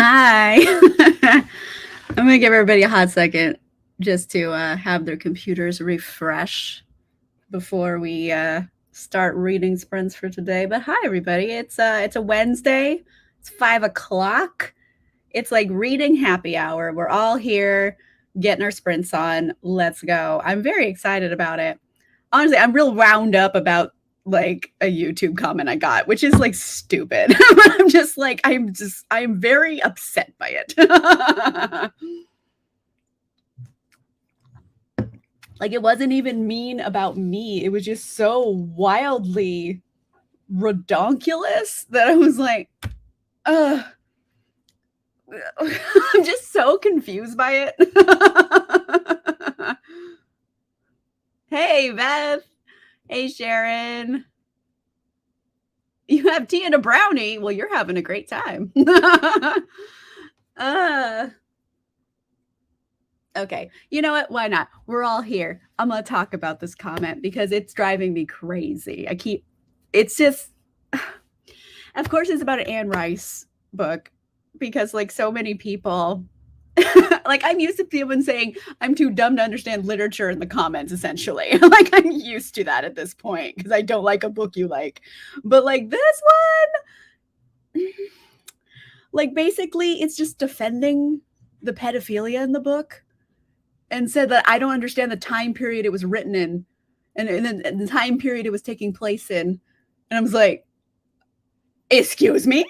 Hi. I'm going to give everybody a hot second just to have their computers refresh before we start reading sprints for today. But hi, everybody. It's a Wednesday. It's 5 o'clock. It's like reading happy hour. We're all here getting our sprints on. Let's go. I'm very excited about it. Honestly, I'm real wound up about like a YouTube comment I got, which is like stupid. I'm just like, I'm very upset by it. Like, it wasn't even mean about me. It was just so wildly redonkulous that I was like, I'm just so confused by it. Hey, Beth. Hey, Sharon. You have tea and a brownie. Well, you're having a great time. Okay. You know what? Why not? We're all here. I'm going to talk about this comment because it's driving me crazy. It's just, of course, it's about an Anne Rice book because, like, so many people, like, I'm used to people saying I'm too dumb to understand literature in the comments, essentially. Like, I'm used to that at this point because I don't like a book you like. But, like, this one, like, basically, it's just defending the pedophilia in the book and said that I don't understand the time period it was written in and the time period it was taking place in. And I was like, excuse me?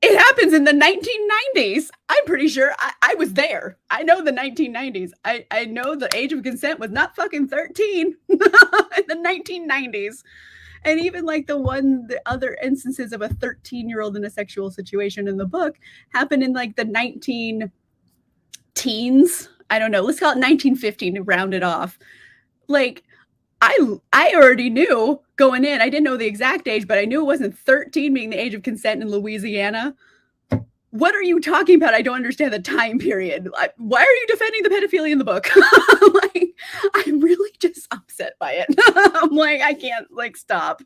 It happens in the 1990s. I'm pretty sure I was there. I know the 1990s. I know the age of consent was not fucking 13 in the 1990s. And even like the other instances of a 13-year-old in a sexual situation in the book happened in like the 19 teens. I don't know. Let's call it 1915 to round it off. Like, I already knew going in. I didn't know the exact age, but I knew it wasn't 13 being the age of consent in Louisiana. What are you talking about? I don't understand the time period. Why are you defending the pedophilia in the book? Like, I'm really just upset by it. I'm like, I can't like stop.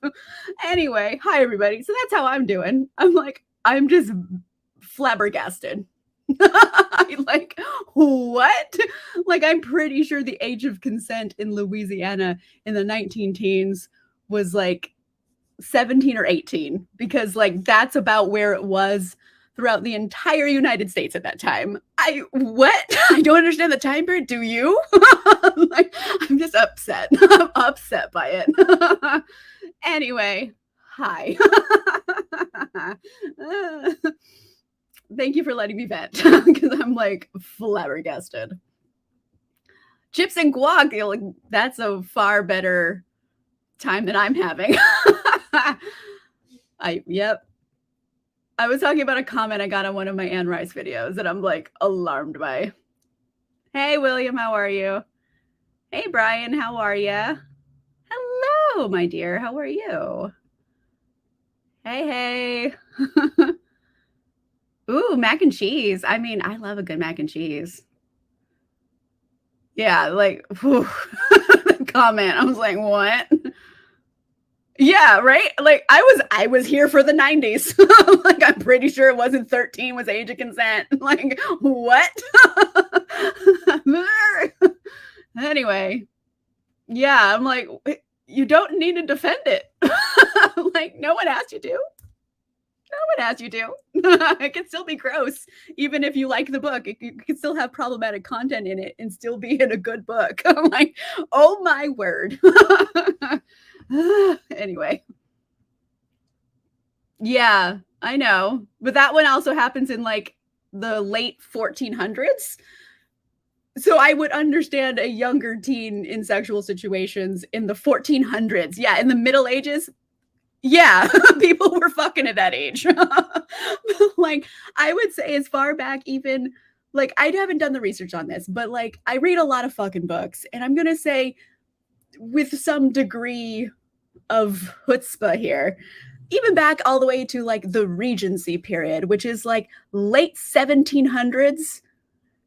Anyway, hi everybody. So that's how I'm doing. I'm just flabbergasted. Like, what? Like, I'm pretty sure the age of consent in Louisiana in the 19 teens was like 17 or 18 because like that's about where it was throughout the entire United States at that time. What? I don't understand the time period. Do you? Like, I'm just upset. I'm upset by it. Anyway, hi. Thank you for letting me vent because I'm like flabbergasted. Chips and guac, like, that's a far better time than I'm having. Yep. I was talking about a comment I got on one of my Anne Rice videos that I'm like alarmed by. Hey, William, how are you? Hey, Brian, how are you? Hello, my dear. How are you? Hey. Ooh, mac and cheese. I mean, I love a good mac and cheese. Yeah, like, comment. I was like, what? Yeah, right? Like, I was here for the 90s. Like, I'm pretty sure it wasn't 13 was age of consent. Like, what? Anyway, yeah, I'm like, you don't need to defend it. Like, no one asked you to. No one asked you to. It can still be gross, even if you like the book. It can still have problematic content in it and still be in a good book. I'm like, oh my word. Anyway. Yeah, I know. But that one also happens in like the late 1400s. So I would understand a younger teen in sexual situations in the 1400s. Yeah, in the Middle Ages. Yeah, people were fucking at that age. Like, I would say as far back even, like, I haven't done the research on this, but like, I read a lot of fucking books, and I'm gonna say with some degree of chutzpah here, even back all the way to like the Regency period, which is like late 1700s,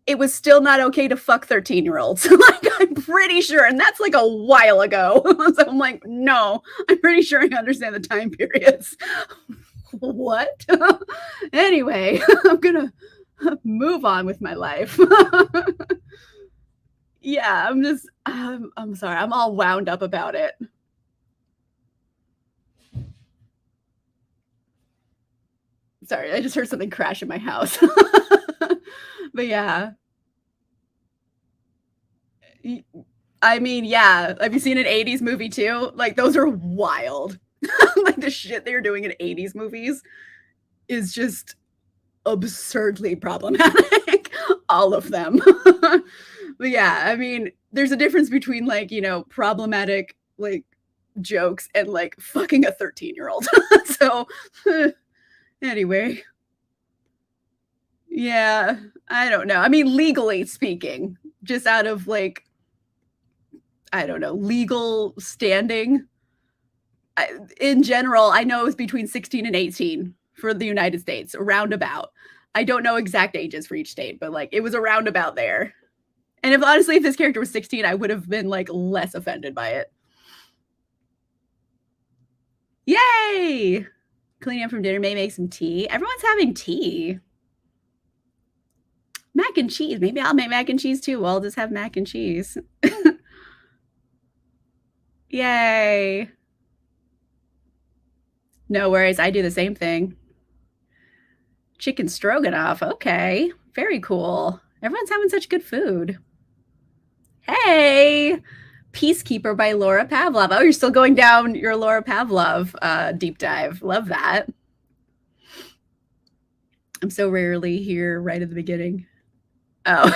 it was still not okay to fuck 13-year-olds. Like, I'm pretty sure, and that's like a while ago. So I'm like, no, I'm pretty sure I understand the time periods. What? Anyway, I'm gonna move on with my life. Yeah, I'm sorry. I'm all wound up about it. Sorry, I just heard something crash in my house. But yeah. Y I mean, yeah. Have you seen an '80s movie too? Like, those are wild. Like, the shit they're doing in '80s movies is just absurdly problematic, all of them. But yeah, I mean, there's a difference between, like, problematic, like, jokes and, like, fucking a 13-year-old. So, anyway, yeah, I don't know. I mean, legally speaking, just out of, like, I don't know, legal standing, in general, I know it's between 16 and 18 for the United States, roundabout. I don't know exact ages for each state, but, like, it was a roundabout there. And if honestly, if this character was 16, I would have been, like, less offended by it. Yay! Cleaning up from dinner, may make some tea. Everyone's having tea. Mac and cheese. Maybe I'll make mac and cheese too. I'll just have mac and cheese. Yay. No worries. I do the same thing. Chicken stroganoff. Okay. Very cool. Everyone's having such good food. Hey. Peacekeeper by Laura Pavlov. Oh, you're still going down your Laura Pavlov deep dive. Love that. I'm so rarely here right at the beginning. Oh,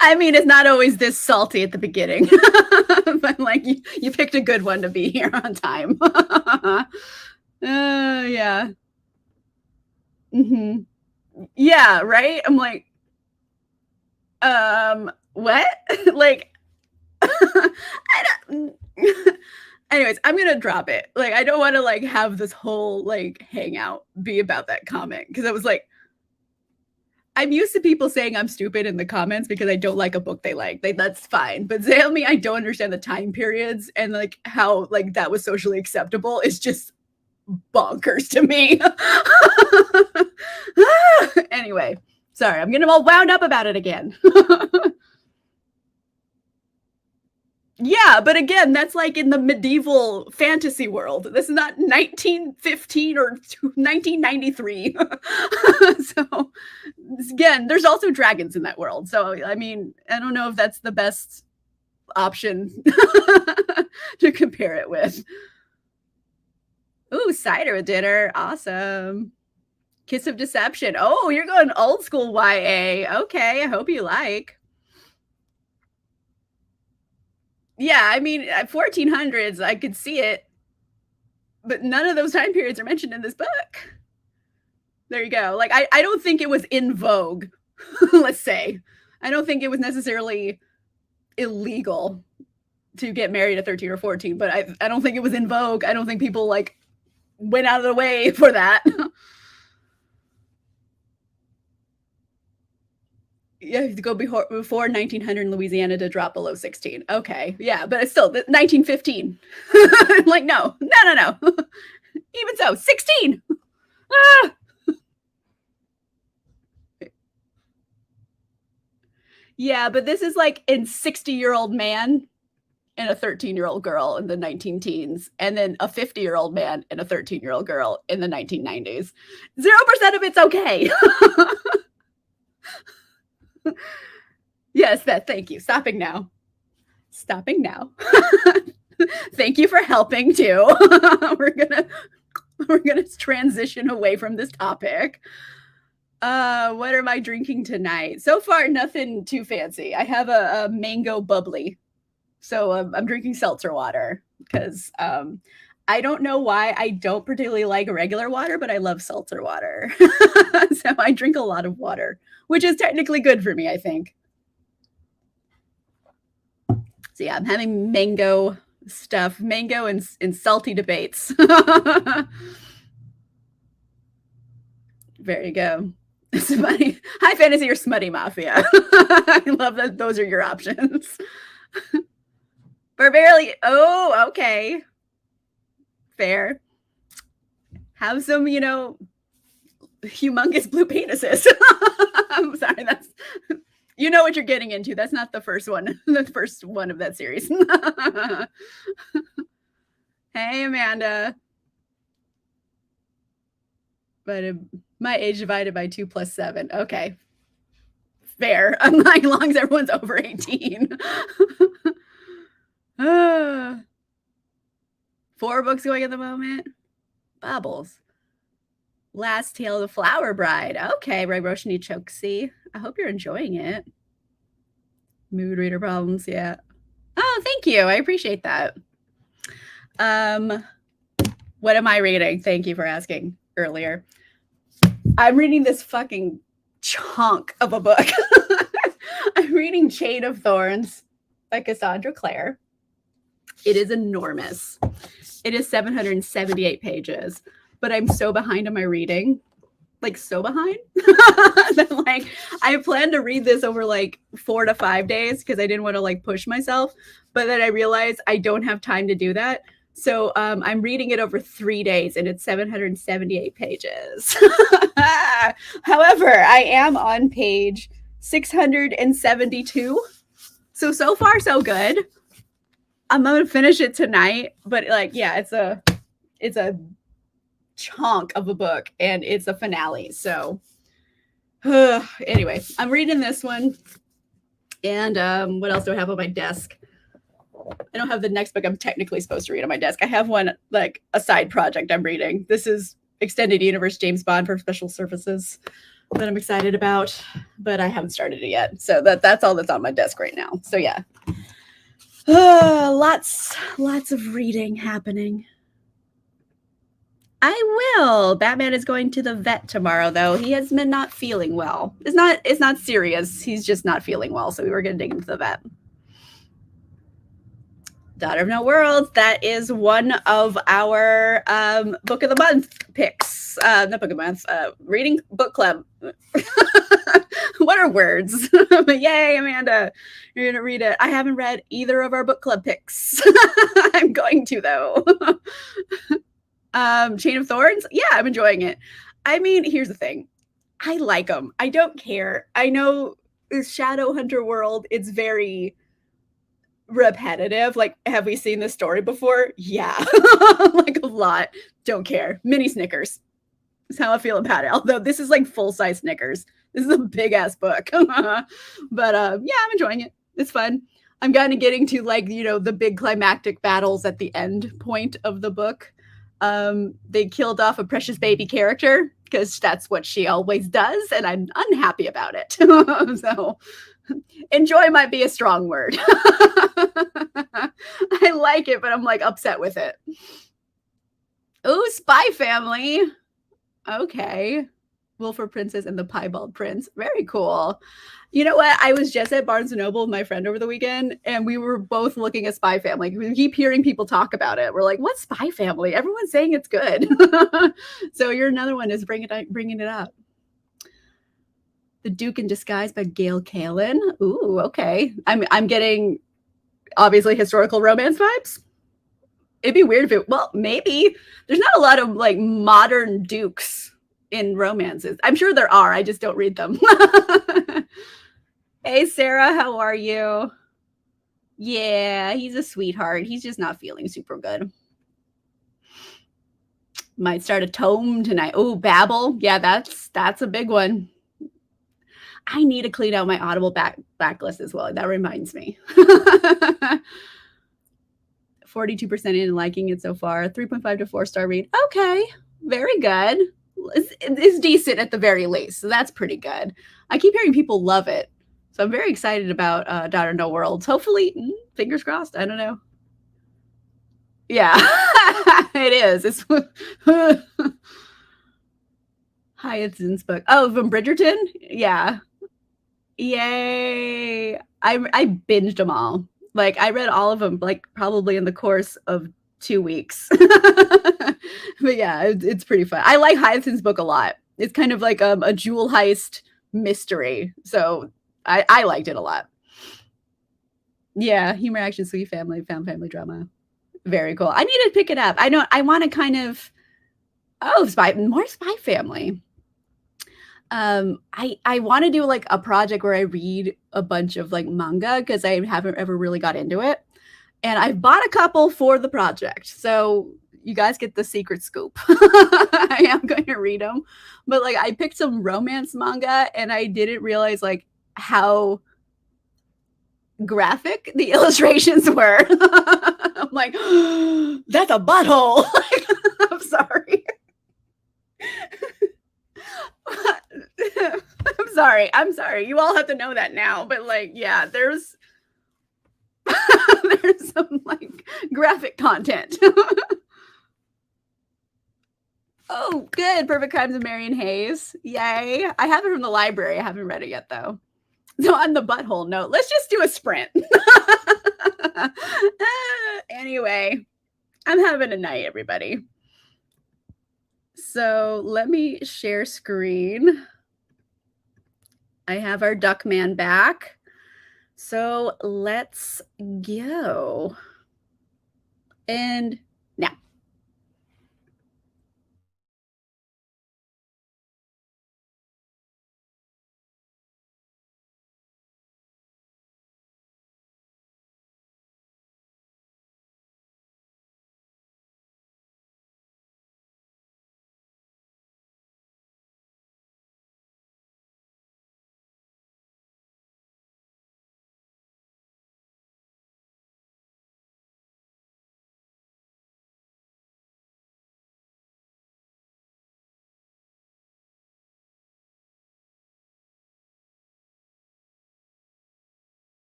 I mean, it's not always this salty at the beginning, but like you picked a good one to be here on time. Yeah. Hmm. Yeah, right? I'm like, what? Like, I don't. Anyways, I'm gonna drop it. Like, I don't want to like have this whole like hangout be about that comment because I was like, I'm used to people saying I'm stupid in the comments because I don't like a book they like. Like that's fine. But tell me I don't understand the time periods and like how like that was socially acceptable is just bonkers to me. Anyway, sorry, I'm getting all wound up about it again. Yeah, but again, that's like in the medieval fantasy world. This is not 1915 or 1993. So again, there's also dragons in that world. So I mean, I don't know if that's the best option to compare it with. Ooh, cider with dinner. Awesome. Kiss of Deception. Oh, you're going old school YA. Okay, I hope you like. Yeah, I mean, 1400s, I could see it, but none of those time periods are mentioned in this book. There you go. Like, I don't think it was in vogue, let's say. I don't think it was necessarily illegal to get married at 13 or 14, but I don't think it was in vogue. I don't think people, like, went out of the way for that. You have to go before 1900 in Louisiana to drop below 16. Okay, yeah, but it's still 1915. Like, no. Even so, 16. Ah! Yeah, but this is like in 60-year-old man and a 13-year-old girl in the 19 teens, and then a 50-year-old man and a 13-year-old girl in the 1990s. 0% of it's okay. Yes, Beth, thank you. Stopping now. Thank you for helping too. we're gonna transition away from this topic. What am I drinking tonight? So far, nothing too fancy. I have a mango bubbly, so I'm drinking seltzer water because I don't know why I don't particularly like regular water, but I love seltzer water. So I drink a lot of water, which is technically good for me, I think. So yeah, I'm having mango stuff, mango and salty debates. There you go. Smutty. High fantasy or smutty mafia. I love that those are your options. Barbarely. Oh, okay. Fair. have some, humongous blue penises. I'm sorry, that's you know what you're getting into. That's not the first one. The first one of that series. Hey, Amanda. But my age divided by 2 plus 7. Okay. Fair. I'm like, as long as everyone's over 18. 4 books going at the moment. Bubbles. Last Tale of the Flower Bride. Okay, by Roshni Chokshi. I hope you're enjoying it. Mood reader problems, yeah. Oh, thank you. I appreciate that. What am I reading? Thank you for asking earlier. I'm reading this fucking chunk of a book. I'm reading Chain of Thorns by Cassandra Clare. It is enormous. It is 778 pages, but I'm so behind on my reading. Like, so behind. Like, I planned to read this over like 4 to 5 days because I didn't want to like push myself. But then I realized I don't have time to do that. So I'm reading it over 3 days and it's 778 pages. However, I am on page 672. So far, so good. I'm going to finish it tonight. But like, yeah, it's a chunk of a book and it's a finale. So anyway, I'm reading this one. And what else do I have on my desk? I don't have the next book I'm technically supposed to read on my desk. I have one, like a side project I'm reading. This is Extended Universe James Bond for Special Services that I'm excited about, but I haven't started it yet. So that's all that's on my desk right now. So yeah, lots of reading happening. I will. Batman is going to the vet tomorrow, though. He has been not feeling well. It's not serious. He's just not feeling well. So we were going to take him to the vet. Daughter of No Worlds, that is one of our book of the month picks. Not book of the month, reading book club. What are words? Yay, Amanda. You're going to read it. I haven't read either of our book club picks. I'm going to, though. Chain of Thorns. Yeah, I'm enjoying it. I mean, here's the thing. I like them. I don't care. I know Shadowhunter world, it's very repetitive. Like, have we seen this story before? Yeah. Like a lot. Don't care. Mini Snickers. That's how I feel about it. Although this is like full-size Snickers. This is a big-ass book. But yeah, I'm enjoying it. It's fun. I'm kind of getting to like, the big climactic battles at the end point of the book. They killed off a precious baby character because that's what she always does, and I'm unhappy about it. So enjoy might be a strong word. I like it, but I'm like upset with it. Ooh, Spy Family. Okay. Wilford Princess and the Piebald Prince. Very cool. You know what? I was just at Barnes & Noble with my friend over the weekend, and we were both looking at Spy Family. We keep hearing people talk about it. We're like, what's Spy Family? Everyone's saying it's good. So you're another one is bringing it up. The Duke in Disguise by Gail Kalin. Ooh, okay. I'm getting, obviously, historical romance vibes. It'd be weird if maybe. There's not a lot of, like, modern dukes in romances. I'm sure there are. I just don't read them. Hey, Sarah, how are you? Yeah, he's a sweetheart. He's just not feeling super good. Might start a tome tonight. Oh, Babel. Yeah, that's a big one. I need to clean out my Audible backlist as well. That reminds me. 42% in liking it so far. 3.5 to 4-star read. Okay, very good. It's decent at the very least. So that's pretty good. I keep hearing people love it. So I'm very excited about Daughter of No Worlds. Hopefully, fingers crossed. I don't know. Yeah, it is. It's Hyacinth's book. Oh, from Bridgerton? Yeah. Yay. I binged them all. Like, I read all of them, like, probably in the course of 2 weeks. But yeah, it's pretty fun. I like Hyacinth's book a lot. It's kind of like a jewel heist mystery. So I liked it a lot. Yeah, humor, action, sweet family, found family drama. Very cool. I need to pick it up. I want to kind of Oh, more Spy Family. I wanna do, like, a project where I read a bunch of, like, manga because I haven't ever really got into it, and I've bought a couple for the project, so you guys get the secret scoop. I am going to read them, but, like, I picked some romance manga, and I didn't realize, like, how graphic the illustrations were. I'm like, "That's a butthole." Like, I'm sorry. I'm sorry. You all have to know that now, but, like, yeah, there's there's some, like, graphic content. Oh, good, Perfect Crimes of Marion Hayes. Yay. I have it from the library, I haven't read it yet, though. So on the butthole note, let's just do a sprint. Anyway, I'm having a night, everybody. So let me share screen. I have our duck man back. So let's go. And now.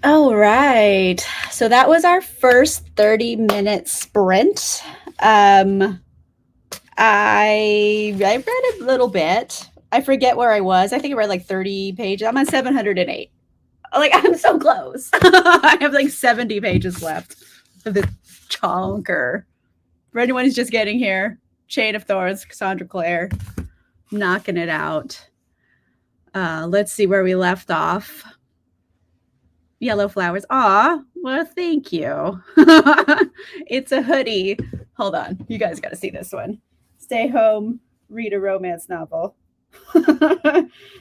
All right. So that was our first 30-minute sprint. I read a little bit. I forget where I was. I think I read like 30 pages. I'm on 708. Like, I'm so close. I have like 70 pages left of this chonker. For anyone who's just getting here, Chain of Thorns, Cassandra Clare, knocking it out. Let's see where we left off. Yellow flowers. Aw, well, thank you. It's a hoodie. Hold on. You guys got to see this one. Stay home, read a romance novel.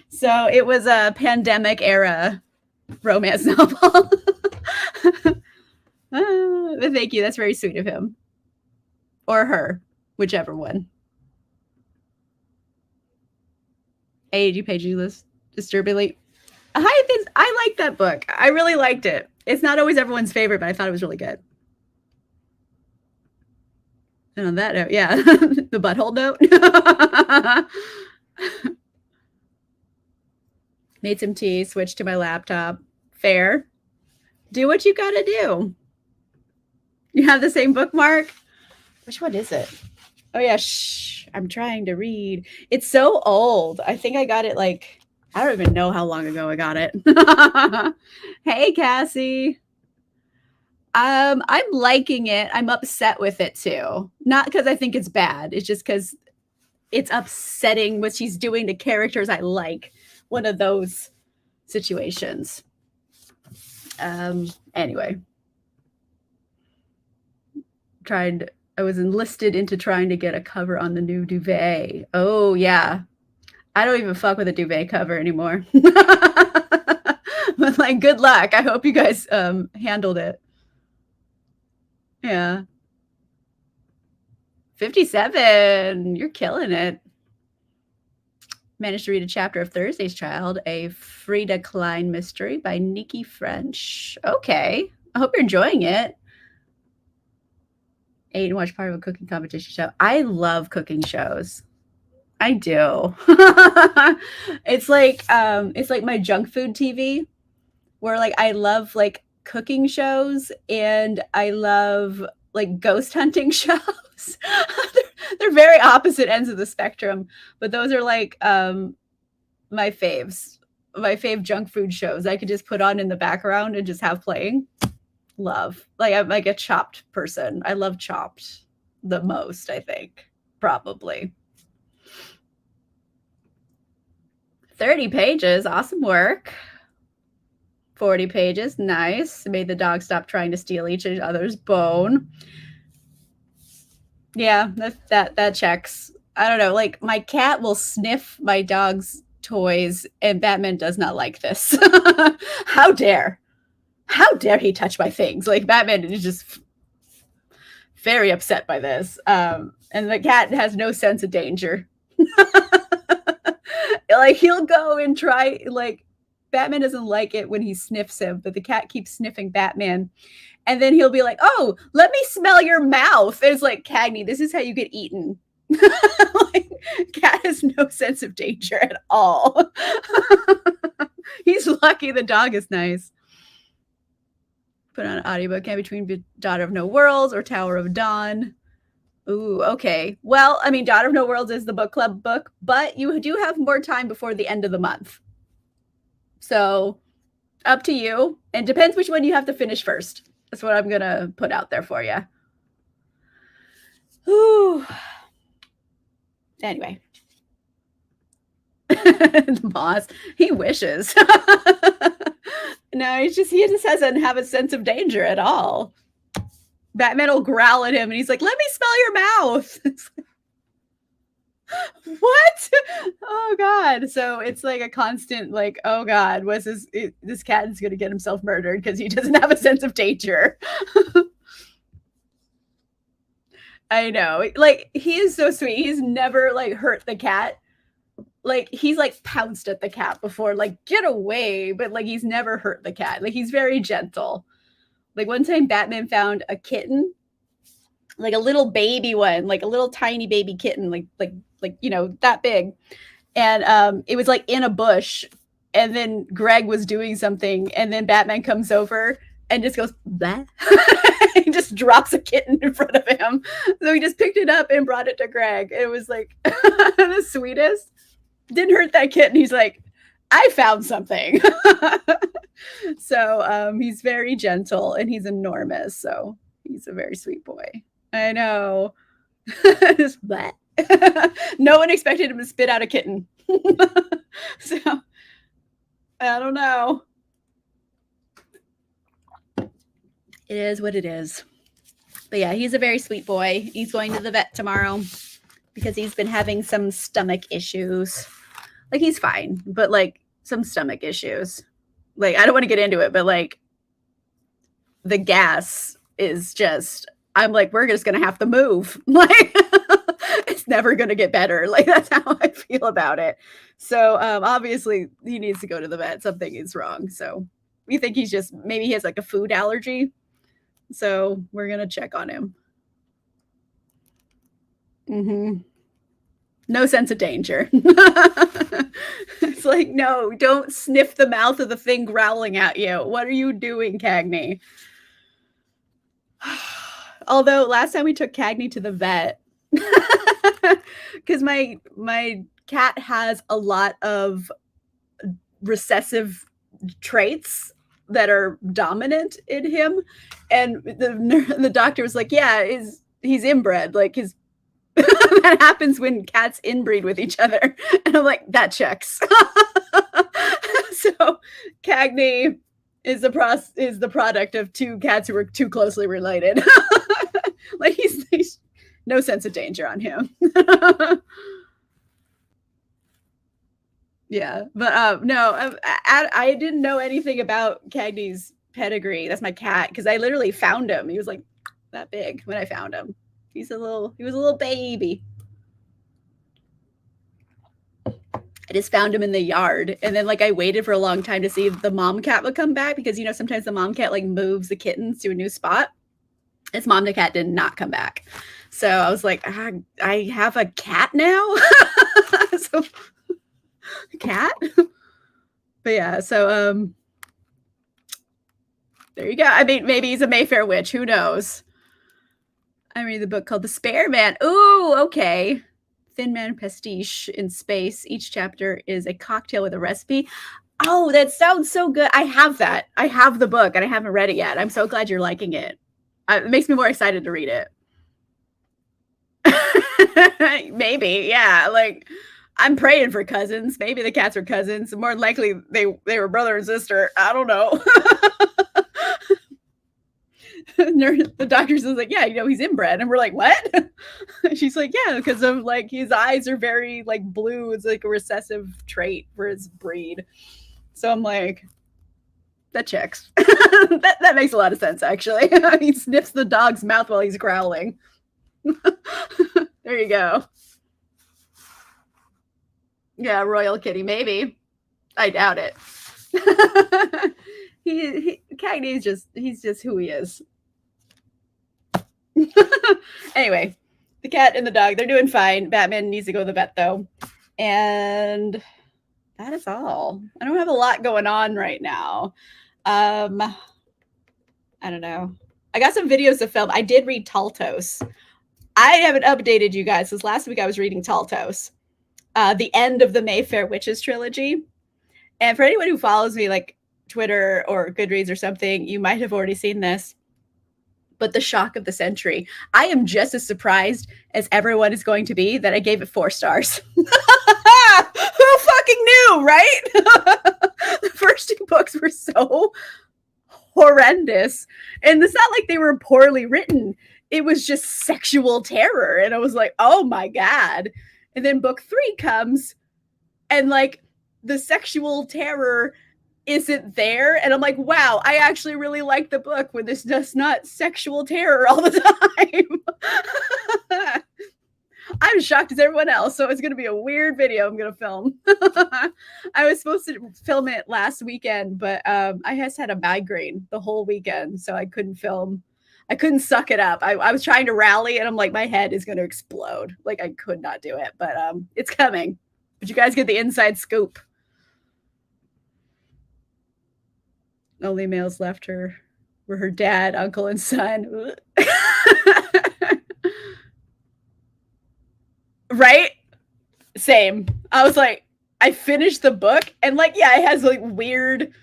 So it was a pandemic era romance novel. But thank you. That's very sweet of him. Or her, whichever one. AG Pagey list. Disturbingly. Hi, I like that book. I really liked it. It's not always everyone's favorite, but I thought it was really good. And on that note, yeah, the butthole note. Made some tea, switched to my laptop. Fair. Do what you gotta do. You have the same bookmark? Which one is it? Oh, yeah. Shh. I'm trying to read. It's so old. I think I got it like, I don't even know how long ago I got it. Hey, Cassie. I'm liking it. I'm upset with it too. Not because I think it's bad. It's just because it's upsetting what she's doing to characters I like. One of those situations. Anyway. I was enlisted into trying to get a cover on the new duvet. Oh, yeah. I don't even fuck with a duvet cover anymore. But like, good luck. I hope you guys handled it. Yeah. 57. You're killing it. Managed to read a chapter of Thursday's Child, a Frida Klein mystery by Nikki French. Okay. I hope you're enjoying it. Ate and watched part of a cooking competition show. I love cooking shows. I do. It's like my junk food TV, where like I love like cooking shows and I love like ghost hunting shows. they're very opposite ends of the spectrum, but those are like my faves. My fave junk food shows I could just put on in the background and just have playing. Love. Like I'm like a Chopped person. I love Chopped the most, I think. Probably. 30 pages. Awesome work. 40 pages. Nice. Made the dog stop trying to steal each other's bone. Yeah, that checks. I don't know. Like my cat will sniff my dog's toys, and Batman does not like this. How dare? How dare he touch my things? Like Batman is just very upset by this. And the cat has no sense of danger. Like he'll go and try, like Batman doesn't like it when he sniffs him, but the cat keeps sniffing Batman. And then he'll be like, oh, let me smell your mouth. And it's like, Cagney, this is how you get eaten. Like, cat has no sense of danger at all. He's lucky the dog is nice. Put on an audiobook between Daughter of No Worlds or Tower of Dawn. Ooh, okay. Well, I mean, Daughter of No Worlds is the book club book, but you do have more time before the end of the month. So up to you. And depends which one you have to finish first. That's what I'm going to put out there for you. Ooh. Anyway. The boss, he wishes. No, he just doesn't have a sense of danger at all. Batman will growl at him and he's like, let me smell your mouth. What? Oh God. So it's like a constant like, oh God, this cat is gonna get himself murdered because he doesn't have a sense of danger. I know. Like he is so sweet. He's never like hurt the cat. Like he's like pounced at the cat before, like get away, but like he's never hurt the cat. Like he's very gentle. Like one time Batman found a kitten, like a little baby one, like a little tiny baby kitten, like you know, that big. And it was like in a bush and then Greg was doing something, and then Batman comes over and just goes, "Blah." He just drops a kitten in front of him. So he just picked it up and brought it to Greg. It was like the sweetest. Didn't hurt that kitten. He's like, I found something. So he's very gentle and he's enormous. So he's a very sweet boy. I know. Just no one expected him to spit out a kitten. So I don't know. It is what it is. But yeah, he's a very sweet boy. He's going to the vet tomorrow because he's been having some stomach issues. Like, he's fine, but like some stomach issues. Like, I don't want to get into it, but like the gas is just, I'm like, we're just going to have to move. Like, it's never going to get better. Like, that's how I feel about it. So obviously he needs to go to the vet. Something is wrong. So we think he's just, maybe he has like a food allergy. So we're going to check on him. No sense of danger. It's like, no, don't sniff the mouth of the thing growling at you. What are you doing, Cagney? Although last time we took Cagney to the vet, because my cat has a lot of recessive traits that are dominant in him, and the doctor was like, yeah, he's inbred, like his that happens when cats inbreed with each other. And I'm like, that checks. So Cagney is the product of two cats who were too closely related. Like, he's no sense of danger on him. Yeah, but no, I didn't know anything about Cagney's pedigree. That's my cat, because I literally found him. He was like that big when I found him. He was a little baby. I just found him in the yard, and then like I waited for a long time to see if the mom cat would come back, because sometimes the mom cat like moves the kittens to a new spot. This mom cat did not come back, so I was like, I have a cat now. So cat. But yeah, so there you go. I mean, maybe he's a Mayfair witch, who knows. I read the book called The Spare Man. Ooh, okay. Thin Man pastiche in space. Each chapter is a cocktail with a recipe. Oh, that sounds so good. I have that. I have the book and I haven't read it yet. I'm so glad you're liking it. It makes me more excited to read it. Maybe, yeah. Like, I'm praying for cousins. Maybe the cats are cousins. More than likely, they were brother and sister. I don't know. The doctor says like, yeah, he's inbred, and we're like, what? She's like, yeah, because of like his eyes are very like blue. It's like a recessive trait for his breed. So I'm like, that checks. that makes a lot of sense, actually. He sniffs the dog's mouth while he's growling. There you go. Yeah, royal kitty, maybe. I doubt it. Cagney is he's just who he is. Anyway, the cat and the dog, they're doing fine. Batman needs to go to the vet though. And that is all. I don't have a lot going on right now. I don't know. I got some videos to film. I did read Taltos. I haven't updated you guys since last week. I was reading Taltos, the end of the Mayfair Witches trilogy. And for anyone who follows me, like Twitter or Goodreads or something, you might have already seen this. But the shock of the century. I am just as surprised as everyone is going to be that I gave it 4 stars. Who fucking knew, right? The first 2 books were so horrendous. And it's not like they were poorly written. It was just sexual terror. And I was like, oh my God. And then book 3 comes, and like the sexual terror isn't there, and I'm like, wow, I actually really like the book when this does not sexual terror all the time. I'm shocked as everyone else, so it's going to be a weird video I'm going to film. I was supposed to film it last weekend, but I just had a migraine the whole weekend, so I couldn't film. I couldn't suck it up. I was trying to rally, and I'm like, my head is going to explode. Like, I could not do it, but it's coming. But you guys get the inside scoop. Only males left her were her dad, uncle, and son. Right? Same. I was like, I finished the book and like, yeah, it has like weird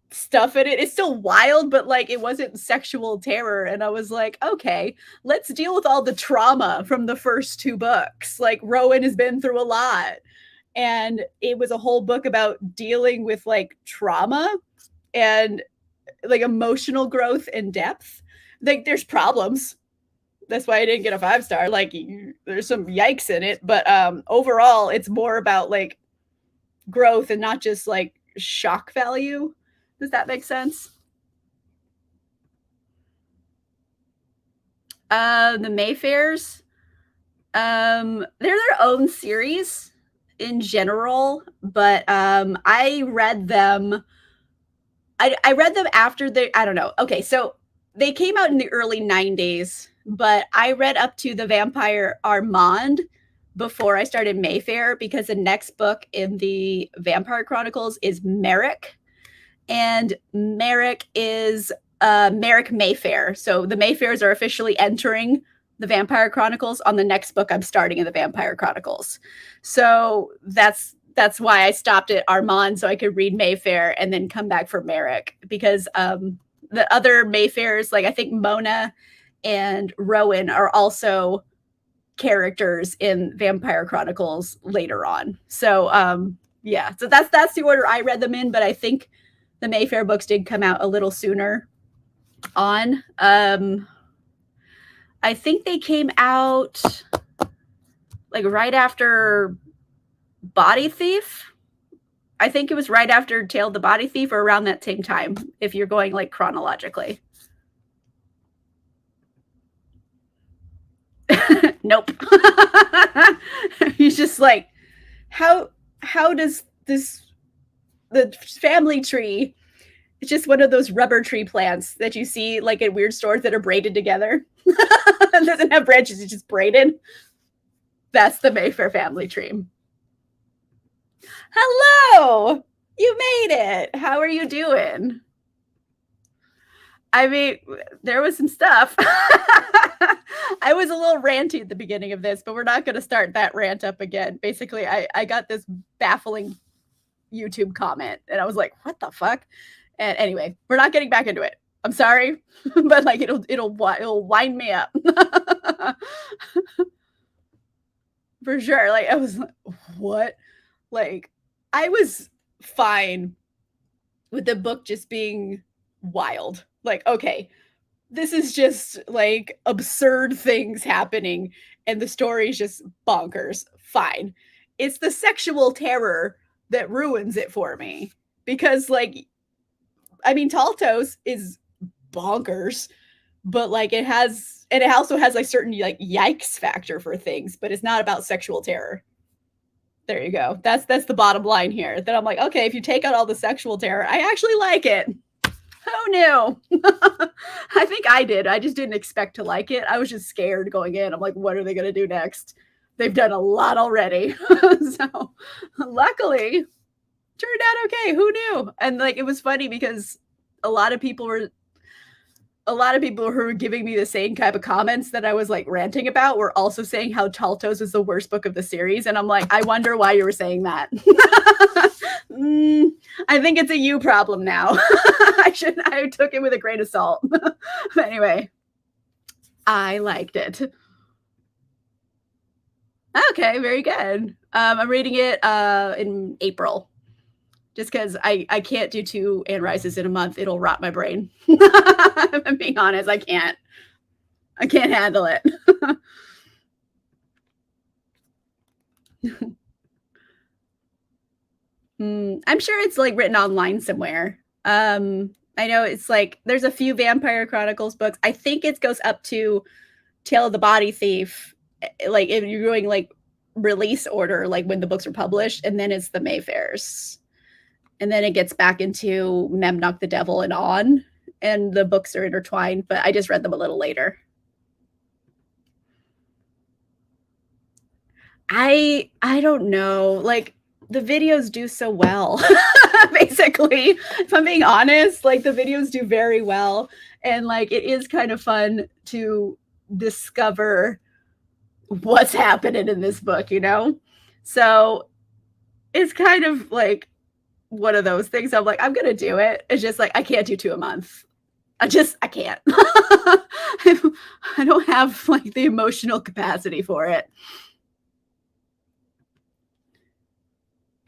stuff in it. It's still wild, but like it wasn't sexual terror. And I was like, okay, let's deal with all the trauma from the first two books. Like Rowan has been through a lot. And it was a whole book about dealing with like trauma and like emotional growth and depth. Like there's problems. That's why I didn't get a 5-star. Like there's some yikes in it, but overall it's more about like growth and not just like shock value. Does that make sense? The Mayfairs, they're their own series in general, but I read them. I read them after they. I don't know. Okay, so they came out in the early '90s, but I read up to the Vampire Armand before I started Mayfair because the next book in the Vampire Chronicles is Merrick, and Merrick is Merrick Mayfair. So the Mayfairs are officially entering the Vampire Chronicles on the next book I'm starting in the Vampire Chronicles. So that's why I stopped at Armand so I could read Mayfair and then come back for Merrick because the other Mayfairs, like I think Mona and Rowan, are also characters in Vampire Chronicles later on. So yeah, so that's the order I read them in, but I think the Mayfair books did come out a little sooner on. I think they came out like right after Body Thief. I think it was right after Tale of the Body Thief or around that same time, if you're going like chronologically. Nope. He's just like, how does this the family tree? It's just one of those rubber tree plants that you see like in weird stores that are braided together. It doesn't have branches, it's just braided. That's the Mayfair family tree. Hello! You made it. How are you doing? I mean, there was some stuff. I was a little ranty at the beginning of this, but we're not going to start that rant up again. Basically, I got this baffling YouTube comment and I was like, what the fuck? And anyway, we're not getting back into it. I'm sorry, but like it'll wind me up. For sure. Like I was like, what? Like I was fine with the book just being wild. Like, okay, this is just like absurd things happening and the story is just bonkers. Fine. It's the sexual terror that ruins it for me because like I mean Taltos is bonkers, but like it has and it also has like certain like yikes factor for things, but it's not about sexual terror. There you go. That's the bottom line here. That I'm like, okay, if you take out all the sexual terror, I actually like it. Who knew? I think I did. I just didn't expect to like it. I was just scared going in. I'm like, what are they going to do next? They've done a lot already. So luckily, turned out okay. Who knew? And like, it was funny because a lot of people were who were giving me the same type of comments that I was like ranting about were also saying how Taltos is the worst book of the series. And I'm like, I wonder why you were saying that. I think it's a you problem now. I took it with a grain of salt. But anyway, I liked it. Okay, very good. I'm reading it in April. Just because I can't do 2 Anne Rices in a month. It'll rot my brain. I'm being honest, I can't handle it. I'm sure it's like written online somewhere. I know it's like there's a few Vampire Chronicles books. I think it goes up to Tale of the Body Thief, like if you're going like release order, like when the books are published, and then it's the Mayfairs. And then it gets back into Memnoch the Devil and on, and the books are intertwined, but I just read them a little later. I don't know. Like the videos do so well. Basically, if I'm being honest, like the videos do very well, and like it is kind of fun to discover what's happening in this book, you know? So it's kind of like one of those things. I'm like, I'm gonna do it. It's just like I can't do 2 a month. I can't. I don't have like the emotional capacity for it.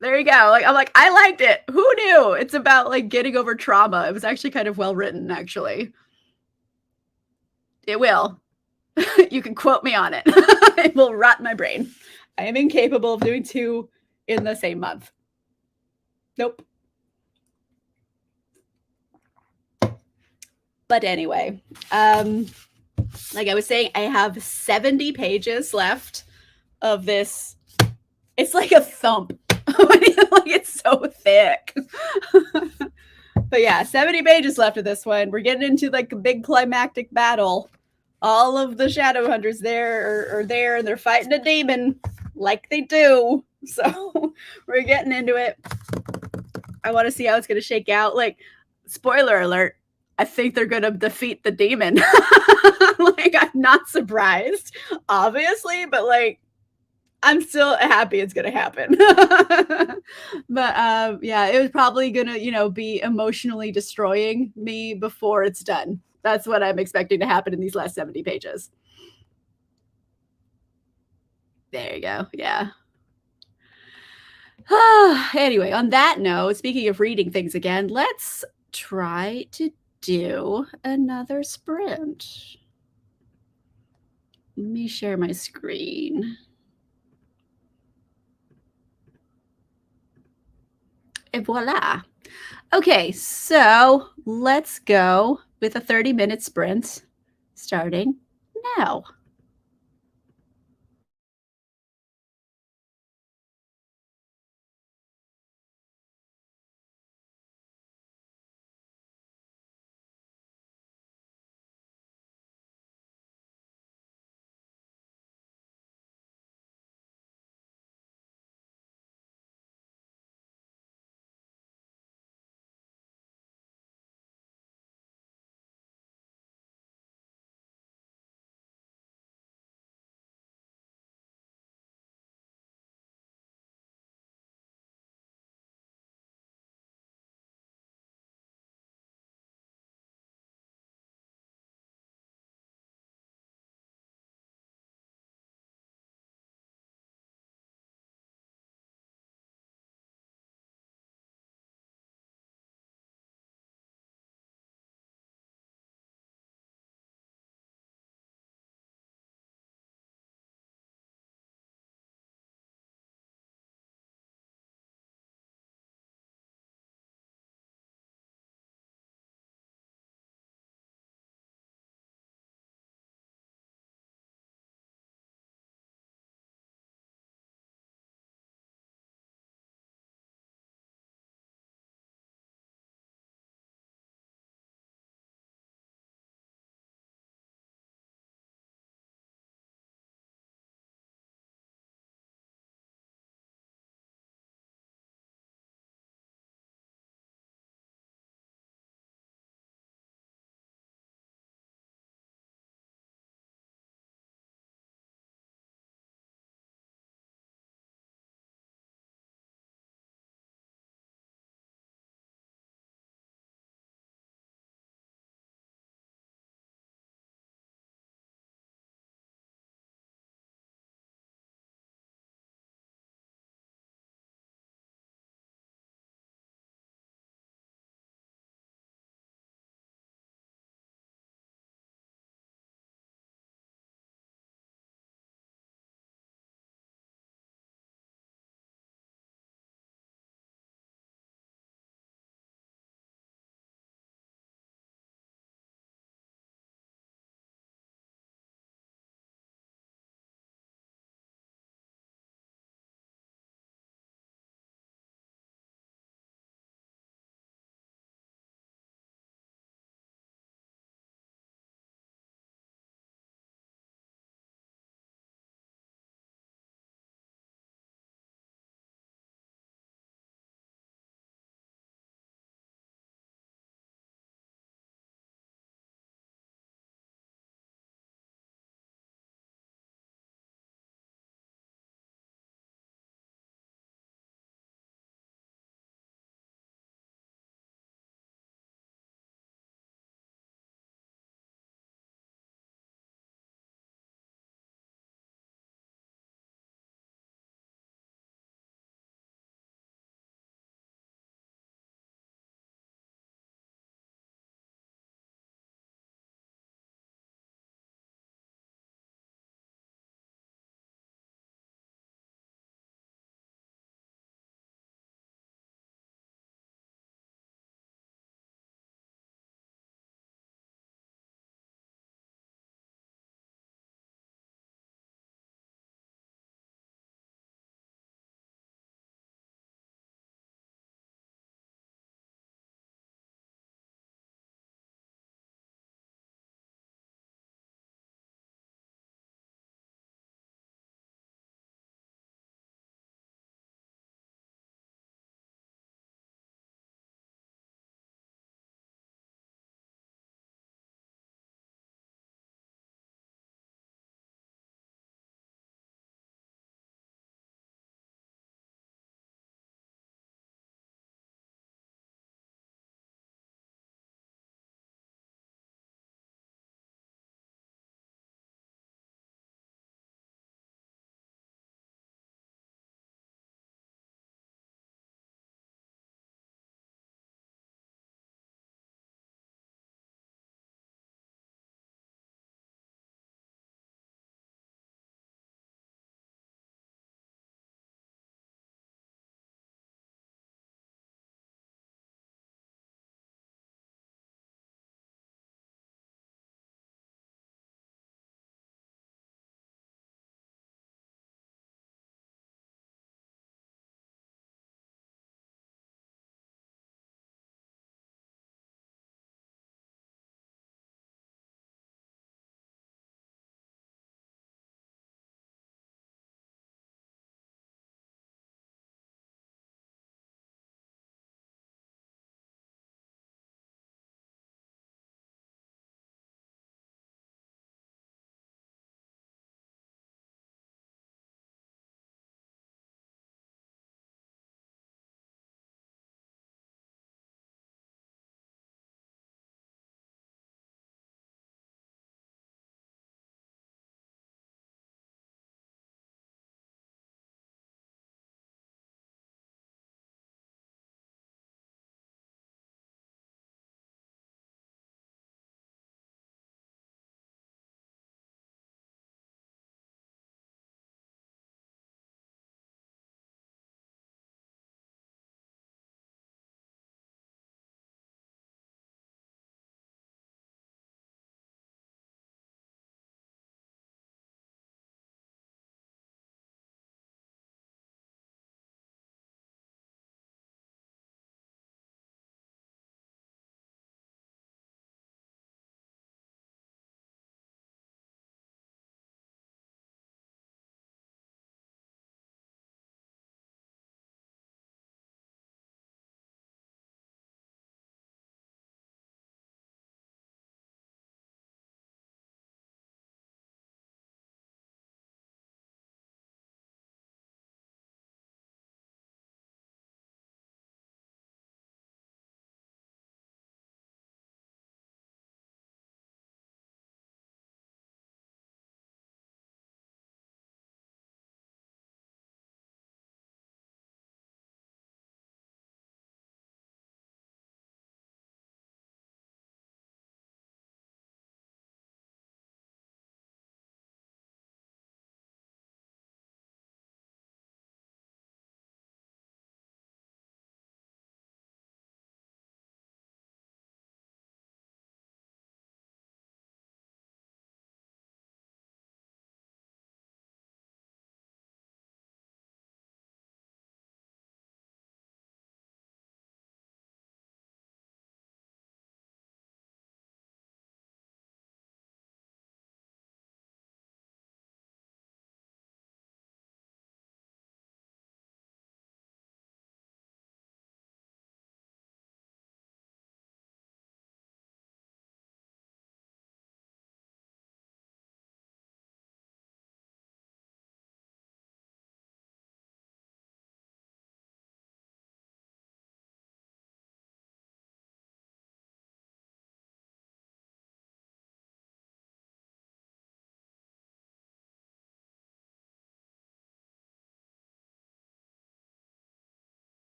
There you go. Like I'm like, I liked it. Who knew? It's about like getting over trauma. It was actually kind of well written, actually. It will. You can quote me on it. It will rot my brain. I am incapable of doing 2 in the same month. Nope. But anyway, like I was saying, I have 70 pages left of this. It's like a thump. Like it's so thick. But yeah, 70 pages left of this one. We're getting into like a big climactic battle. All of the shadow hunters there are there, and they're fighting a demon like they do. So we're getting into it. I want to see how it's going to shake out. Like, spoiler alert, I think they're going to defeat the demon. Like, I'm not surprised, obviously, but like, I'm still happy it's gonna happen. But yeah, it was probably gonna, be emotionally destroying me before it's done. That's what I'm expecting to happen in these last 70 pages. There you go. Yeah. Anyway, on that note, speaking of reading things again, let's try to do another sprint. Let me share my screen. Et voila. Okay, so let's go with a 30-minute sprint starting now.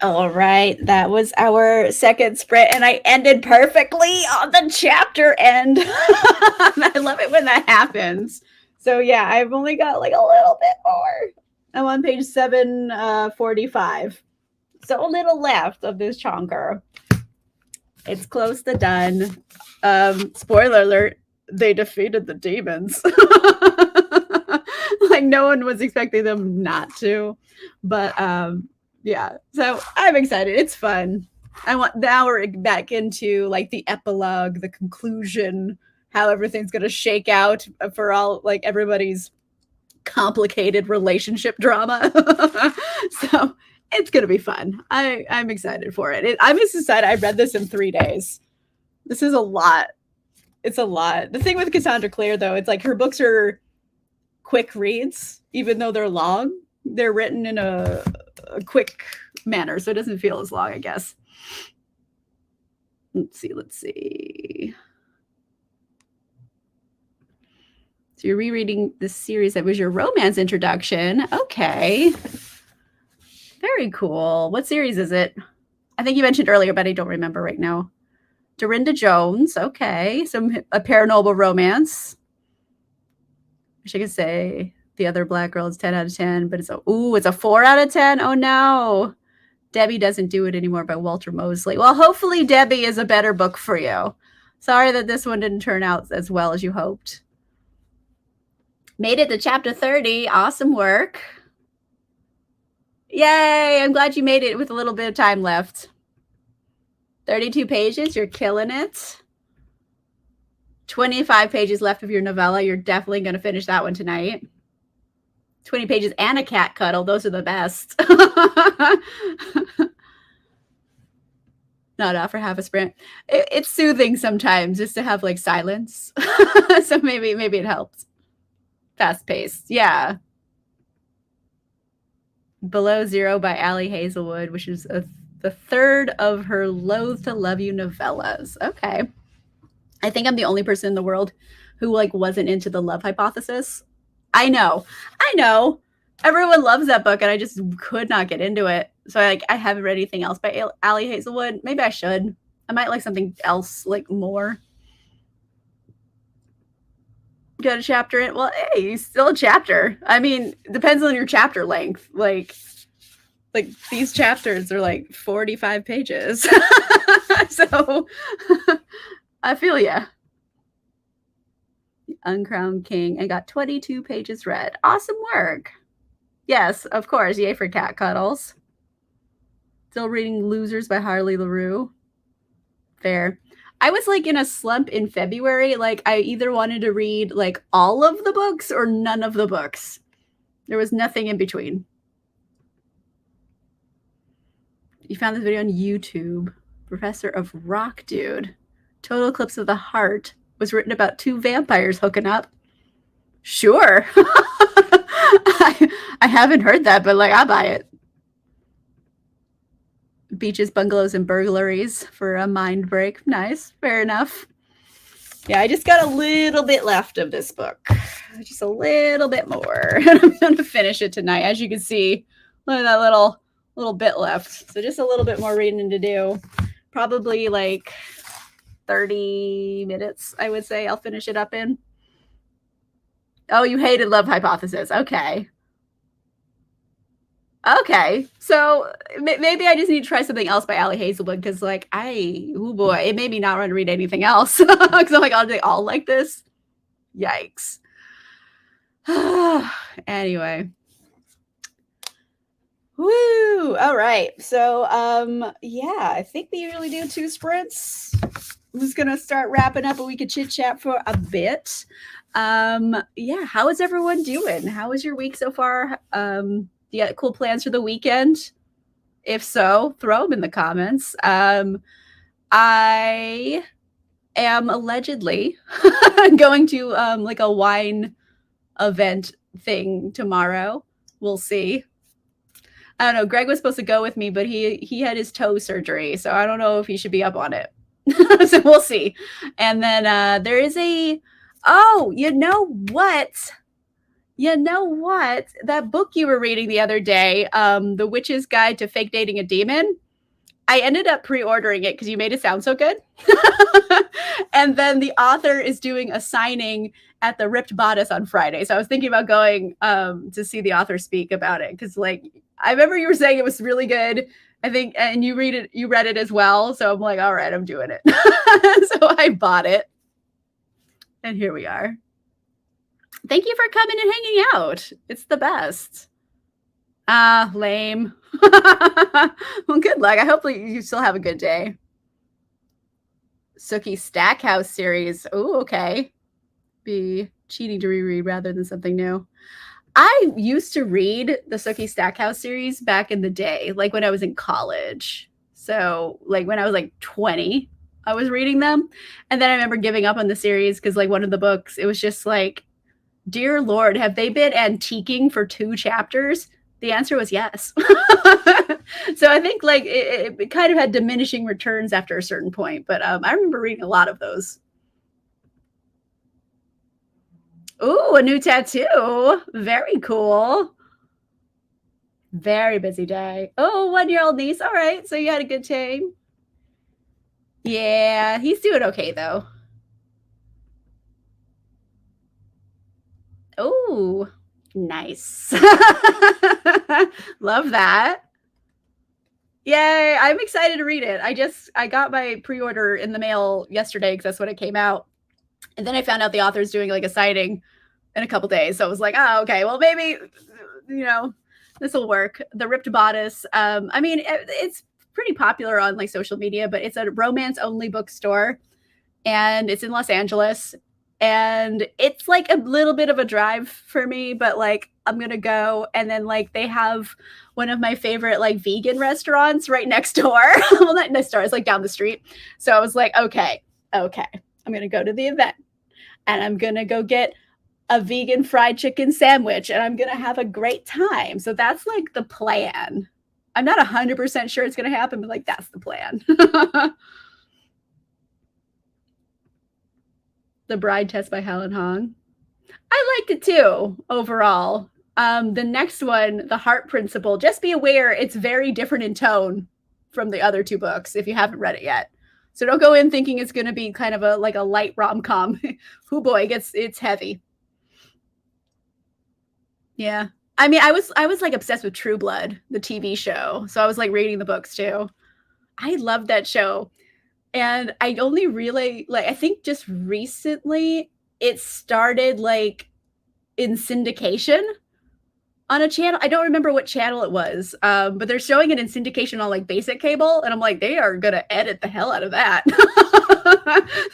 All right, that was our second sprint, and I ended perfectly on the chapter end. I love it when that happens. So yeah, I've only got like a little bit more. I'm on page 745. So a little left of this chonker. It's close to done. Spoiler alert, they defeated the demons. Like no one was expecting them not to. But yeah, so I'm excited. It's fun. Now we're back into like the epilogue, the conclusion, how everything's gonna shake out for all like everybody's complicated relationship drama. So it's gonna be fun. I'm excited for it. I'm just excited. I read this in 3 days. This is a lot. It's a lot. The thing with Cassandra Clare, though, it's like her books are quick reads, even though they're long. They're written in a quick manner, so it doesn't feel as long, I guess. Let's see. So you're rereading this series that was your romance introduction. Okay. Very cool. What series is it? I think you mentioned earlier, but I don't remember right now. Dorinda Jones. Okay. A paranormal romance. I wish I could say The Other Black Girl is 10 out of 10, but it's a 4 out of 10. Oh no. Debbie Doesn't Do It Anymore by Walter Mosley. Well, hopefully Debbie is a better book for you. Sorry that this one didn't turn out as well as you hoped. Made it to chapter 30. Awesome work. Yay. I'm glad you made it with a little bit of time left. 32 pages. You're killing it. 25 pages left of your novella. You're definitely going to finish that one tonight. 20 pages and a cat cuddle. Those are the best. Not out for half a sprint. It's soothing sometimes just to have like silence. So maybe it helps. Fast paced. Yeah. Below Zero by Allie Hazelwood, which is the third of her Loathe to Love You novellas. Okay. I think I'm the only person in the world who like wasn't into The Love Hypothesis. I know. Everyone loves that book, and I just could not get into it. So I haven't read anything else by Allie Hazelwood. Maybe I should. I might like something else, like more. Got a chapter in. Well, hey, still a chapter. I mean, depends on your chapter length. Like these chapters are like 45 pages. So I feel ya. Uncrowned King. I got 22 pages read. Awesome work. Yes, of course. Yay for cat cuddles. Still reading Losers by Harley LaRue. Fair. I was like in a slump in February. Like I either wanted to read like all of the books or none of the books. There was nothing in between. You found this video on YouTube. Professor of Rock Dude. Total Eclipse of the Heart was written about 2 vampires hooking up. Sure. I haven't heard that, but like I'll buy it. Beaches, Bungalows, and Burglaries for a mind break. Nice. Fair enough. Yeah, I just got a little bit left of this book. Just a little bit more. And I'm going to finish it tonight. As you can see, look at that little bit left. So just a little bit more reading to do. Probably like 30 minutes, I would say I'll finish it up in. Oh, you hated Love Hypothesis. Okay. So maybe I just need to try something else by Allie Hazelwood, because like it made me not want to read anything else. Because I'm like, are they all like this? Yikes. Anyway. Woo! All right. So yeah, I think we usually do 2 sprints. I'm just gonna start wrapping up, and we could chit chat for a bit. Yeah, how is everyone doing? How was your week so far? Do you got cool plans for the weekend? If so, throw them in the comments. I am allegedly going to like a wine event thing tomorrow. We'll see. I don't know. Greg was supposed to go with me, but he had his toe surgery, so I don't know if he should be up on it. So we'll see. And then there is oh, you know what? You know what? That book you were reading the other day, The Witch's Guide to Fake Dating a Demon, I ended up pre-ordering it because you made it sound so good. And then the author is doing a signing at the Ripped Bodice on Friday. So I was thinking about going to see the author speak about it because, like, I remember you were saying it was really good. I think, and you read it as well. So I'm like, all right, I'm doing it. So I bought it, and here we are. Thank you for coming and hanging out. It's the best. Lame. Well, good luck. I hope you still have a good day. Sookie Stackhouse series. Oh, okay. Be cheating to reread rather than something new. I used to read the Sookie Stackhouse series back in the day, like when I was in college. So, like when I was like 20, I was reading them. And then I remember giving up on the series because, like, one of the books, it was just like, dear Lord, have they been antiquing for 2 chapters? The answer was yes. So I think, like, it kind of had diminishing returns after a certain point. But I remember reading a lot of those. Ooh, a new tattoo. Very cool. Very busy day. Oh, 1-year-old niece. All right. So you had a good time. Yeah, he's doing okay, though. Oh, nice. Love that. Yay, I'm excited to read it. I got my pre-order in the mail yesterday because that's when it came out. And then I found out the author's doing like a signing in a couple days. So I was like, oh, okay, well, maybe, this will work. The Ripped Bodice. I mean, it's pretty popular on like social media, but it's a romance only bookstore and it's in Los Angeles. And it's like a little bit of a drive for me, but like I'm gonna go. And then like they have one of my favorite like vegan restaurants right next door. Well, not next door, it's like down the street. So I was like, okay, I'm gonna go to the event and I'm gonna go get a vegan fried chicken sandwich and I'm gonna have a great time. So that's like the plan. I'm not 100% sure it's gonna happen, but like that's the plan. The Bride Test by Helen Hong. I liked it too, overall. The next one, The Heart Principle, just be aware it's very different in tone from the other 2 books if you haven't read it yet. So don't go in thinking it's going to be kind of a light rom-com. Oh boy, it's heavy. Yeah. I mean, I was like obsessed with True Blood, the TV show. So I was like reading the books too. I loved that show. And I only really like I think just recently it started like in syndication on a channel. I don't remember what channel it was, but they're showing it in syndication on like basic cable, and I'm like, they are gonna edit the hell out of that.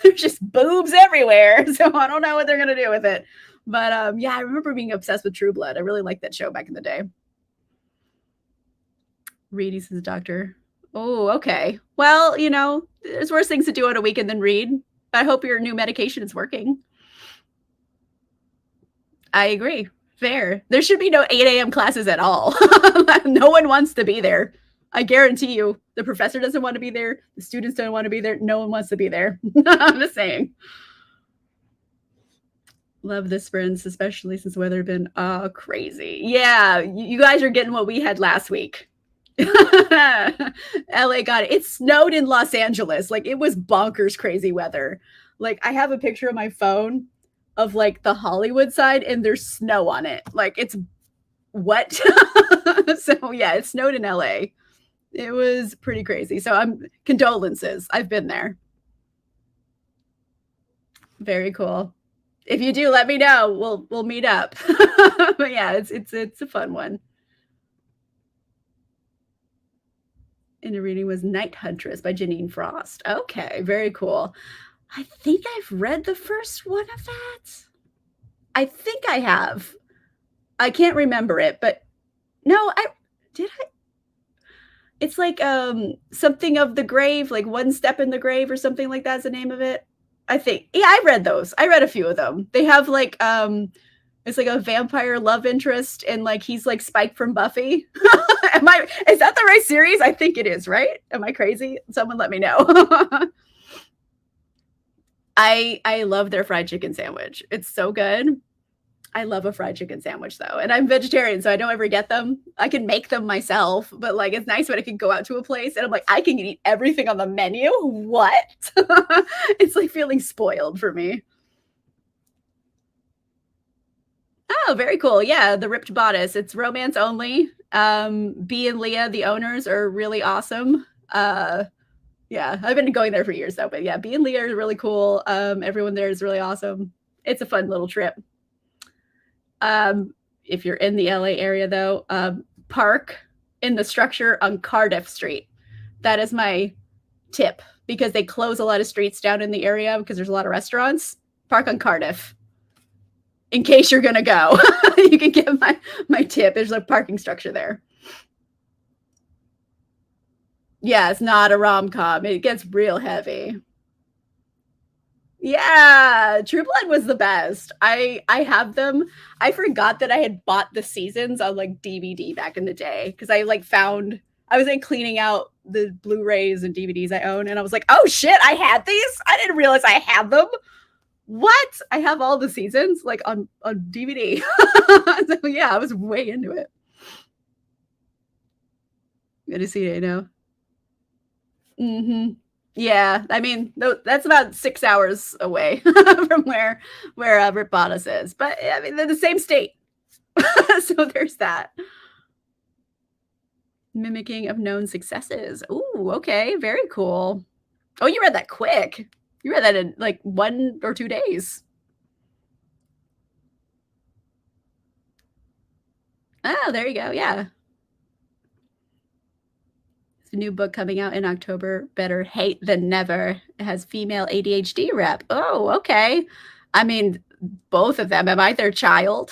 There's just boobs everywhere, so I don't know what they're gonna do with it. But yeah, I remember being obsessed with True Blood. I really liked that show back in the day. Reedy's his doctor. Oh, okay. Well, there's worse things to do on a weekend than read. I hope your new medication is working. I agree. Fair. There should be no 8 a.m. classes at all. No one wants to be there. I guarantee you, the professor doesn't want to be there. The students don't want to be there. No one wants to be there. I'm just saying. Love this, friends, especially since the weather has been crazy. Yeah, you guys are getting what we had last week. LA got it. It snowed in Los Angeles. Like, it was bonkers crazy weather. Like, I have a picture on my phone of like the Hollywood side and there's snow on it. Like, it's wet. So yeah, it snowed in LA. It was pretty crazy. So condolences. I've been there. Very cool. If you do, let me know. We'll meet up. But yeah, it's a fun one. And the reading was Night Huntress by Janine Frost. Okay, very cool. I think I've read the first one of that. I think I have. I can't remember it, but no, did I? It's like something of the grave, like One Step in the Grave or something like that's the name of it. I think. Yeah, I read those. I read a few of them. They have like it's like a vampire love interest and like he's like Spike from Buffy. Is that the right series? I think it is, right? Am I crazy? Someone let me know. I love their fried chicken sandwich. It's so good. I love a fried chicken sandwich though. And I'm vegetarian, so I don't ever get them. I can make them myself, but like it's nice when I can go out to a place and I'm like, I can eat everything on the menu. What? It's like feeling spoiled for me. Oh, very cool. Yeah, the Ripped Bodice. It's romance only. B and Leah, the owners, are really awesome. Yeah, I've been going there for years though, but yeah, B and Leah are really cool. Everyone there is really awesome. It's a fun little trip. If you're in the LA area though, park in the structure on Cardiff Street. That is my tip because they close a lot of streets down in the area because there's a lot of restaurants. Park on Cardiff. In case you're gonna go, you can get my tip. There's a parking structure there. Yeah, it's not a rom-com. It gets real heavy. Yeah, True Blood was the best. I have them. I forgot that I had bought the seasons on like DVD back in the day because I like found I was like cleaning out the Blu-rays and DVDs I own, and I was like, oh shit, I had these. I didn't realize I had them. What? I have all the seasons like on DVD. So yeah, I was way into it. Good to see you know. Yeah, I mean that's about 6 hours away from where Rip Bodice is, but I mean they're the same state, so there's that. Mimicking of known successes. Ooh, okay, very cool. Oh, you read that quick. You read that in like 1 or 2 days. Oh, there you go. Yeah. It's a new book coming out in October. Better Hate Than Never. It has female ADHD rep. Oh, okay. I mean, both of them. Am I their child?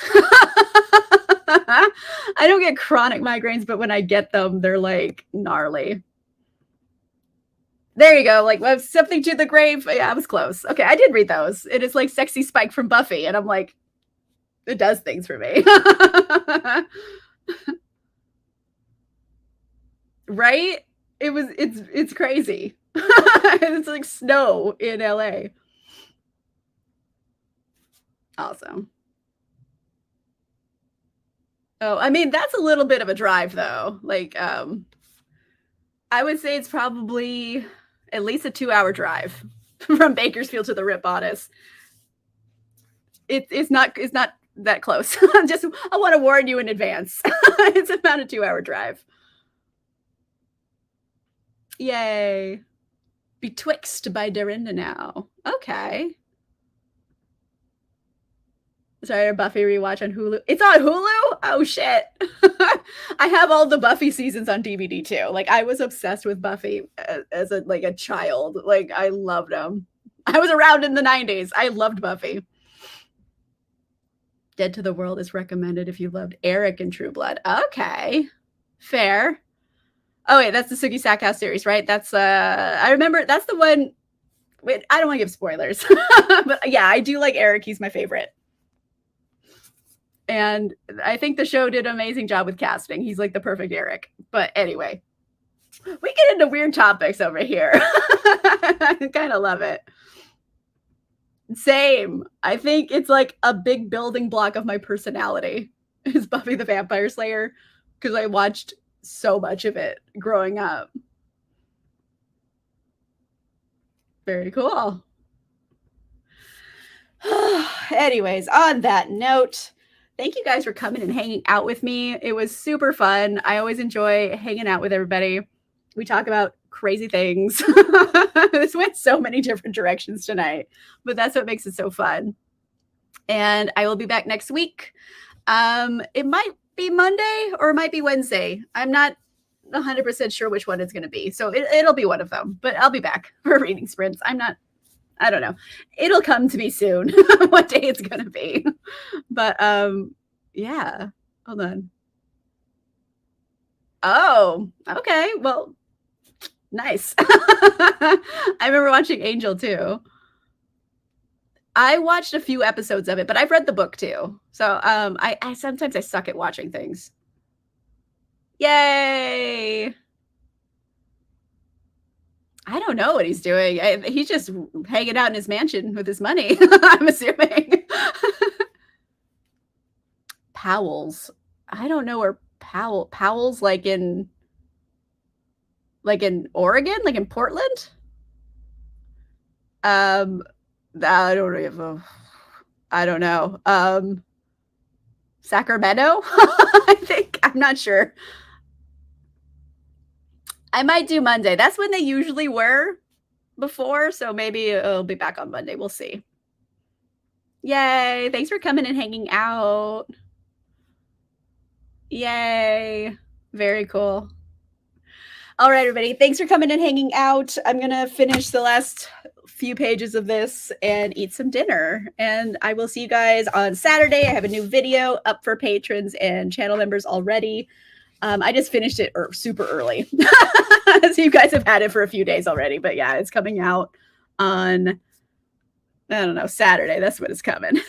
I don't get chronic migraines, but when I get them, they're like gnarly. There you go. Like well, something to the grave. Yeah, I was close. Okay, I did read those. It is like Sexy Spike from Buffy, and I'm like, it does things for me. Right? It's crazy. It's like snow in LA. Awesome. Oh, I mean, that's a little bit of a drive though. Like, I would say it's probably at least a 2-hour drive from Bakersfield to the Rip Bodice. It's not that close. I want to warn you in advance. It's about a 2-hour drive. Yay. Betwixt by Dorinda now. Okay. Sorry, a Buffy rewatch on Hulu. It's on Hulu? Oh shit. I have all the Buffy seasons on DVD too. Like I was obsessed with Buffy as a child. Like I loved them. I was around in the 90s. I loved Buffy. Dead to the World is recommended if you loved Eric and True Blood. Okay. Fair. Oh wait, that's the Sookie Stackhouse series, right? That's I remember that's the one. Wait, I don't want to give spoilers. But yeah, I do like Eric. He's my favorite. And I think the show did an amazing job with casting. He's like the perfect Eric. But anyway, we get into weird topics over here. I kind of love it. Same. I think it's like a big building block of my personality is Buffy the Vampire Slayer because I watched so much of it growing up. Very cool. Anyways, on that note, thank you guys for coming and hanging out with me. It was super fun. I always enjoy hanging out with everybody. We talk about crazy things. This went so many different directions tonight, but that's what makes it so fun. And I will be back next week. It might be Monday or it might be Wednesday. I'm not 100% sure which one it's going to be. So it'll be one of them, but I'll be back for reading sprints. I don't know. It'll come to me soon what day it's going to be. But yeah, hold on. Oh, okay. Well, nice. I remember watching Angel too. I watched a few episodes of it, but I've read the book too. So I sometimes I suck at watching things. Yay! I don't know what he's doing. He's just hanging out in his mansion with his money, I'm assuming. Powell's. I don't know where Powell's, like in Oregon, like in Portland. I don't even. I don't know. Sacramento. I think, I'm not sure. I might do Monday. That's when they usually were before, so maybe it'll be back on Monday. We'll see. Yay! Thanks for coming and hanging out. Yay! Very cool. All right, everybody. Thanks for coming and hanging out. I'm going to finish the last few pages of this and eat some dinner. And I will see you guys on Saturday. I have a new video up for patrons and channel members already. I just finished it super early. So you guys have had it for a few days already. But yeah, it's coming out on, I don't know, Saturday. That's when it's coming.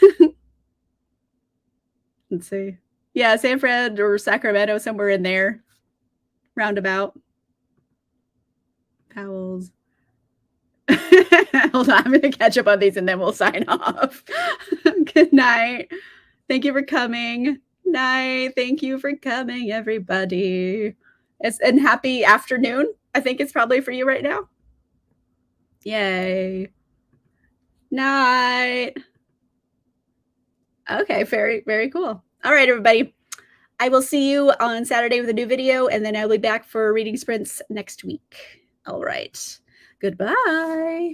Let's see. Yeah, San Fran or Sacramento, somewhere in there. Roundabout. Powell's. Hold on, I'm going to catch up on these and then we'll sign off. Good night. Thank you for coming. Night. Thank you for coming, everybody. And happy afternoon. I think it's probably for you right now. Yay. Night. Okay, very, very cool. All right, everybody. I will see you on Saturday with a new video, and then I'll be back for reading sprints next week. All right. Goodbye.